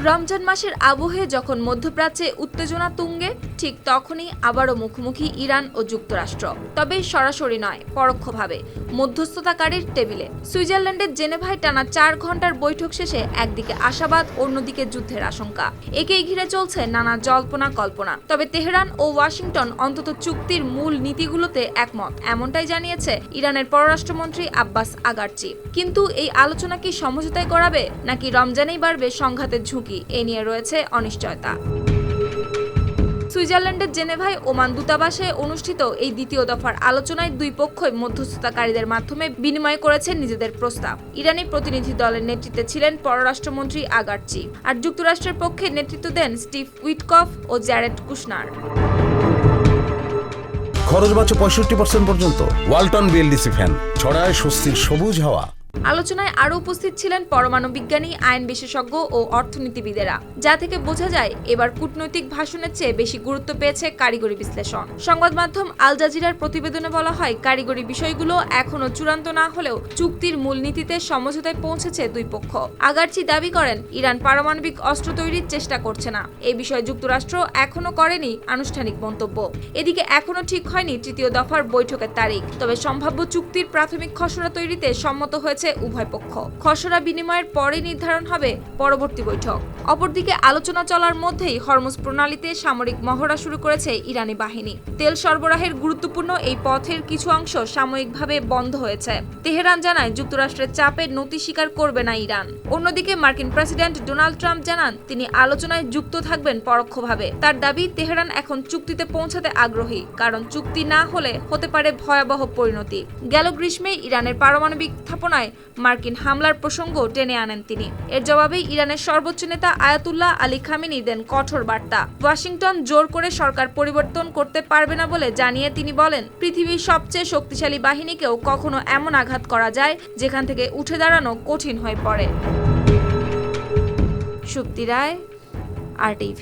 রমজান মাসের আবহে যখন মধ্যপ্রাচ্যে উত্তেজনা তুঙ্গে, ঠিক তখনই আবারও মুখোমুখি ইরান ও যুক্তরাষ্ট্র। তবে সরাসরি নয়, পরোক্ষভাবে মধ্যস্থতাকারীর টেবিলে। সুইজারল্যান্ডের জেনেভায় টানা 4 ঘন্টার বৈঠক শেষে একদিকে আশাবাদ, অন্যদিকে যুদ্ধের আশঙ্কা। একেই ঘিরে চলছে নানা জল্পনা কল্পনা। তবে তেহরান ও ওয়াশিংটন অন্তত চুক্তির মূল নীতিগুলোতে একমত, এমনটাই জানিয়েছে ইরানের পররাষ্ট্রমন্ত্রী আব্বাস আগারচি। কিন্তু এই আলোচনা কি সমঝোতায় গড়াবে, নাকি রমজানেই বাড়বে সংঘাতের ঝুঁকি, এ নিয়ে রয়েছে অনিশ্চয়তা। সুইজারল্যান্ডের জেনেভায় ওমান দূতাবাসে অনুষ্ঠিত এই দ্বিতীয় দফার আলোচনায় দুই পক্ষই মধ্যস্থতাকারীদের মাধ্যমে বিনিময় করেছেন নিজেদের প্রস্তাব। ইরানি প্রতিনিধি দলের নেতৃত্বে ছিলেন পররাষ্ট্রমন্ত্রী আগারচি, আর যুক্তরাষ্ট্রের পক্ষে নেতৃত্ব দেন স্টিভ উইটকফ ও জ্যারেড কুশনার। খরচ বাঁচে 65% পর্যন্ত। ওয়ালটন বিএলডিসি ফ্যান ছড়ায় স্বস্তির সবুজ হাওয়া। আলোচনায় আরও উপস্থিত ছিলেন পরমাণু বিজ্ঞানী, আইন বিশেষজ্ঞ ও অর্থনীতিবিদেরা, যা থেকে বোঝা যায় এবার কূটনৈতিক ভাষণের চেয়ে বেশি গুরুত্ব পেয়েছে কারিগরি বিশ্লেষণ। সংবাদ মাধ্যম আল জাজিরার প্রতিবেদনে বলা হয়, কারিগরি বিষয়গুলো এখনও চূড়ান্ত না হলেও চুক্তির মূলনীতিতে সমঝোতায় পৌঁছেছে দুই পক্ষ। আগারচি দাবি করেন, ইরান পারমাণবিক অস্ত্র তৈরির চেষ্টা করছে না। এই বিষয়ে যুক্তরাষ্ট্র এখনও করেনি আনুষ্ঠানিক মন্তব্য। এদিকে এখনও ঠিক হয়নি তৃতীয় দফার বৈঠকের তারিখ, তবে সম্ভাব্য চুক্তির প্রাথমিক খসড়া তৈরিতে সম্মত হয়েছে উভয় পক্ষ। খসড়া বিনিময়ের পরে নির্ধারণ হবে পরবর্তী বৈঠক। অপরদিকে আলোচনা চলার মধ্যেই হরমুজ প্রণালীতে সামরিক মহড়া শুরু করেছে ইরানি বাহিনী। তেল সরবরাহের গুরুত্বপূর্ণ এই পথের কিছু অংশ সাময়িকভাবে বন্ধ হয়েছে। তেহরান জানায়, যুক্তরাষ্ট্রের চাপে নতি স্বীকার করবে না ইরান। অন্যদিকে মার্কিন প্রেসিডেন্ট ডোনাল্ড ট্রাম্প জানান, তিনি আলোচনায় যুক্ত থাকবেন পরোক্ষভাবে। তার দাবি, তেহরান এখন চুক্তিতে পৌঁছাতে আগ্রহী, কারণ চুক্তি না হলে হতে পারে ভয়াবহ পরিণতি। গেল গ্রীষ্মে ইরানের পারমাণবিক স্থাপনায় মার্কিন হামলার প্রসঙ্গ টেনে আনেন তিনি। এর জবাবে ইরানের সর্বোচ্চ নেতা আয়াতুল্লাহ আলী খামেনি দেন কঠোর বার্তা। ওয়াশিংটন জোর করে সরকার পরিবর্তন করতে পারবে না বলে জানিয়ে তিনি বলেন, পৃথিবীর সবচেয়ে শক্তিশালী বাহিনীকেও কখনো এমন আঘাত করা যায় যেখান থেকে উঠে দাঁড়ানো কঠিন হয়ে পড়ে। সুপ্তি রায়, RTV।